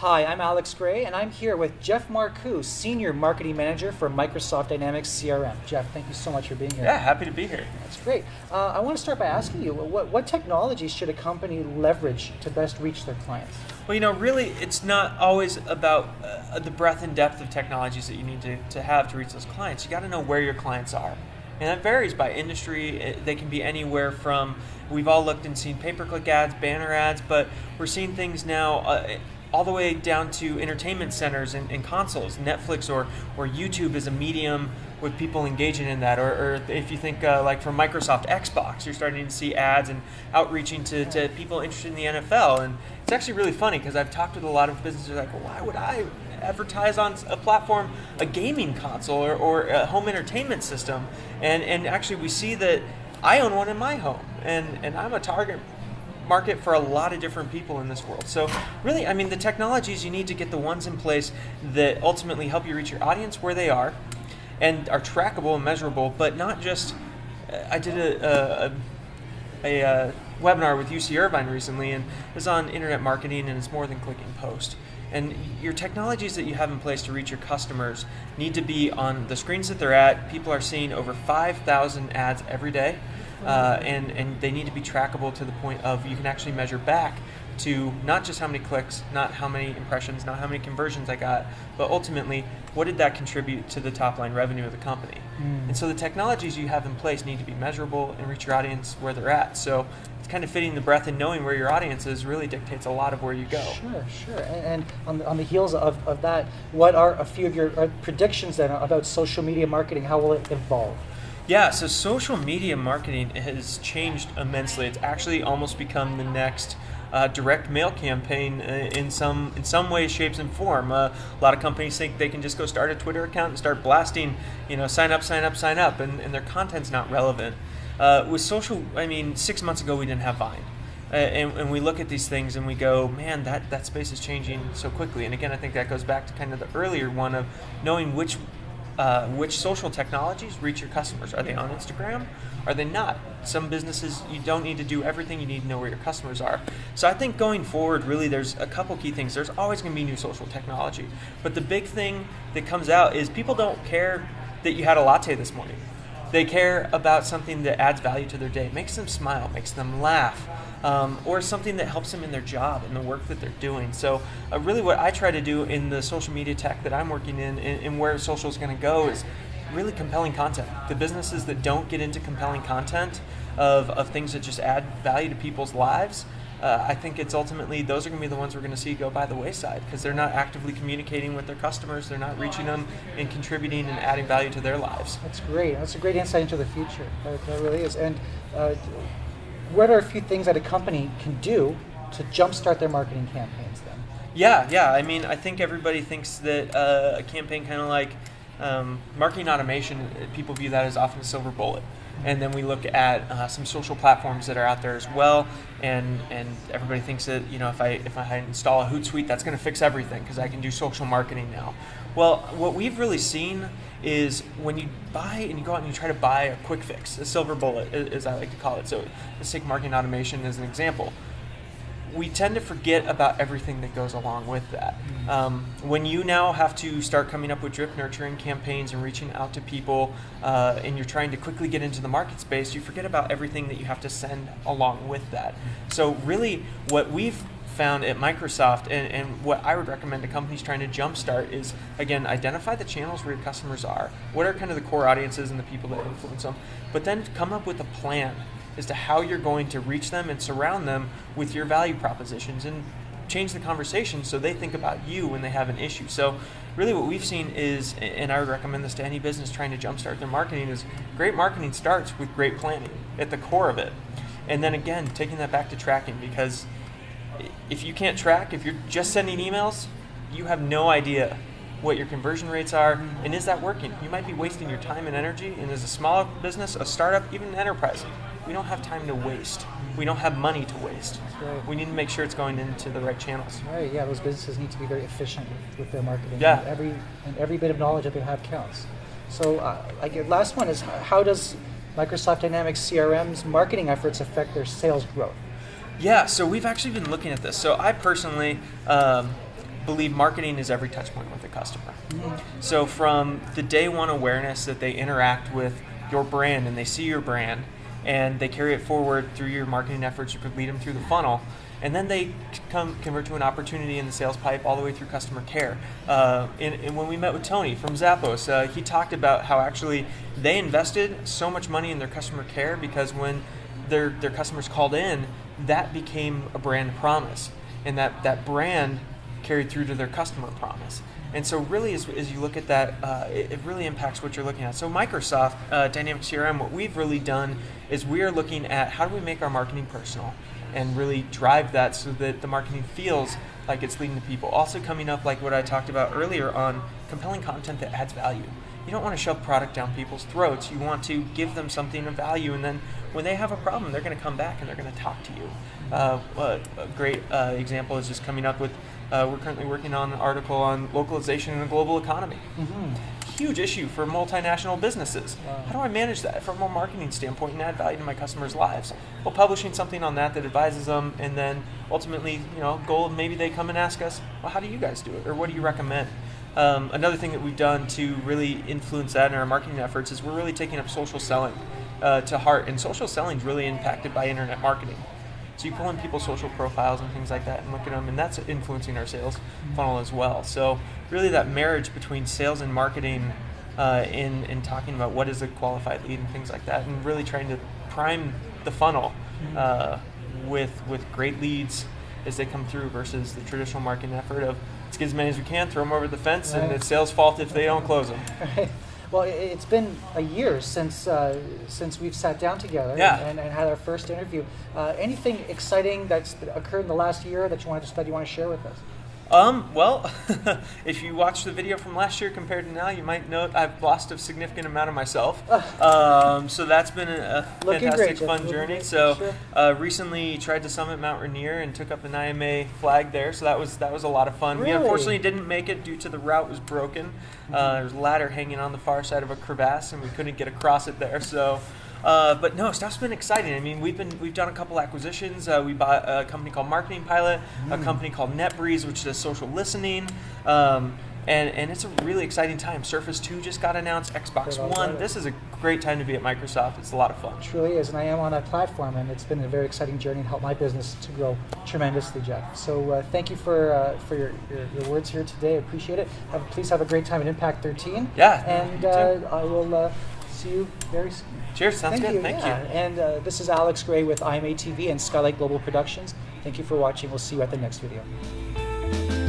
Hi, I'm Alex Gray, and I'm here with Jeff Marcoux, Senior Marketing Manager for Microsoft Dynamics CRM. Jeff, thank you so much for being here. Yeah, happy to be here. That's great. I want to start by asking you, what technologies should a company leverage to best reach their clients? Well, really, it's not always about the breadth and depth of technologies that you need to have to reach those clients. You got to know where your clients are. And that varies by industry. They can be anywhere from, we've all looked and seen pay-per-click ads, banner ads, but we're seeing things now all the way down to entertainment centers and consoles. Netflix or YouTube is a medium with people engaging in that. Or if you think like for Microsoft Xbox, you're starting to see ads and outreaching to people interested in the NFL. And it's actually really funny because I've talked with a lot of businesses like, well, why would I advertise on a platform, a gaming console or a home entertainment system? And actually we see that I own one in my home and I'm a target market for a lot of different people in this world. So really, I mean, the technologies, you need to get the ones in place that ultimately help you reach your audience where they are and are trackable and measurable, but not just, I did a webinar with UC Irvine recently, and it was on internet marketing, and it's more than clicking post. And your technologies that you have in place to reach your customers need to be on the screens that they're at. People are seeing over 5,000 ads every day. And they need to be trackable to the point of you can actually measure back to not just how many clicks, not how many impressions, not how many conversions I got, but ultimately, what did that contribute to the top line revenue of the company? And so the technologies you have in place need to be measurable and reach your audience where they're at. So it's kind of fitting the breadth and knowing where your audience is really dictates a lot of where you go. Sure. And on the heels of that, what are a few of your predictions then about social media marketing? How will it evolve? Yeah, so social media marketing has changed immensely. It's actually almost become the next direct mail campaign in some ways, shapes, and form. A lot of companies think they can just go start a Twitter account and start blasting, sign up, and their content's not relevant. With social, 6 months ago we didn't have Vine. And we look at these things and we go, man, that space is changing so quickly. And again, I think that goes back to kind of the earlier one of knowing which social technologies reach your customers. Are they on Instagram? Are they not? Some businesses, you don't need to do everything. You need to know where your customers are. So I think going forward, really, there's a couple key things. There's always going to be new social technology. But the big thing that comes out is people don't care that you had a latte this morning. They care about something that adds value to their day, makes them smile, makes them laugh, or something that helps them in their job and the work that they're doing. So really what I try to do in the social media tech that I'm working in and where social is going to go is really compelling content. The businesses that don't get into compelling content of things that just add value to people's lives, I think it's ultimately those are going to be the ones we're going to see go by the wayside because they're not actively communicating with their customers, they're not reaching them and contributing and adding value to their lives. That's great. That's a great insight into the future. That really is. And what are a few things that a company can do to jumpstart their marketing campaigns then? Yeah. I think everybody thinks that a campaign kind of like marketing automation, people view that as often a silver bullet. And then we look at some social platforms that are out there as well, and everybody thinks that if I install a Hootsuite, that's going to fix everything because I can do social marketing now. Well, what we've really seen is when you buy and you go out and you try to buy a quick fix, a silver bullet, as I like to call it. So let's take marketing automation as an example. We tend to forget about everything that goes along with that. When you now have to start coming up with drip nurturing campaigns and reaching out to people and you're trying to quickly get into the market space, you forget about everything that you have to send along with that. So really what we've found at Microsoft and what I would recommend to companies trying to jumpstart is, again, identify the channels where your customers are. What are kind of the core audiences and the people that influence them? But then come up with a plan as to how you're going to reach them and surround them with your value propositions and change the conversation so they think about you when they have an issue. So really what we've seen is, and I would recommend this to any business trying to jumpstart their marketing, is great marketing starts with great planning at the core of it. And then again, taking that back to tracking, because if you can't track, if you're just sending emails, you have no idea what your conversion rates are, and is that working? You might be wasting your time and energy, and as a small business, a startup, even an enterprise, we don't have time to waste. We don't have money to waste. Right. We need to make sure it's going into the right channels. Right, yeah, those businesses need to be very efficient with their marketing. Yeah. And every bit of knowledge that they have counts. So last one is, how does Microsoft Dynamics CRM's marketing efforts affect their sales growth? Yeah, so we've actually been looking at this. So I personally believe marketing is every touch point with a customer. So from the day one awareness that they interact with your brand and they see your brand and they carry it forward through your marketing efforts, you could lead them through the funnel, and then they convert to an opportunity in the sales pipe all the way through customer care. And when we met with Tony from Zappos, he talked about how actually they invested so much money in their customer care because when their customers called in, that became a brand promise, and that brand carried through to their customer promise. And so really, as you look at that, it really impacts what you're looking at. So Microsoft Dynamics CRM, what we've really done is we are looking at how do we make our marketing personal and really drive that so that the marketing feels like it's leading to people. Also coming up, like what I talked about earlier, on compelling content that adds value. You don't want to shove product down people's throats. You want to give them something of value, and then when they have a problem, they're going to come back and they're going to talk to you. A great example is just coming up with, we're currently working on an article on localization in the global economy. Huge issue for multinational businesses. Wow. How do I manage that from a marketing standpoint and add value to my customers' lives? Well, publishing something on that advises them, and then ultimately, goal, maybe they come and ask us, well, how do you guys do it? Or what do you recommend? Another thing that we've done to really influence that in our marketing efforts is we're really taking up social selling to heart. And social selling is really impacted by internet marketing. So you pull in people's social profiles and things like that and look at them, and that's influencing our sales funnel as well. So really that marriage between sales and marketing in talking about what is a qualified lead and things like that, and really trying to prime the funnel with great leads as they come through versus the traditional marketing effort of let's get as many as we can, throw them over the fence, and it's sales' fault if they don't close them. Right. Well, it's been a year since we've sat down together and had our first interview. Anything exciting that's occurred in the last year that you want to share with us? Well, if you watch the video from last year compared to now, you might note I've lost a significant amount of myself. So that's been a fantastic, fun journey. So recently tried to summit Mount Rainier and took up an IMA flag there. So that was a lot of fun. Really? We unfortunately didn't make it due to the route was broken. There was a ladder hanging on the far side of a crevasse, and we couldn't get across it there. So. But no, stuff's been exciting. I mean, we've done a couple acquisitions. We bought a company called Marketing Pilot, a company called NetBreeze, which does social listening, and it's a really exciting time. Surface 2 just got announced, Xbox One. This is a great time to be at Microsoft. It's a lot of fun. It truly is, and I am on that platform, and it's been a very exciting journey and helped my business to grow tremendously, Jeff. So thank you for your words here today. I appreciate it. Please have a great time at Impact 13. Yeah. And I will see you very soon. Cheers. Sounds good. Thank you. And this is Alex Gray with IMA TV and Skylight Global Productions. Thank you for watching. We'll see you at the next video.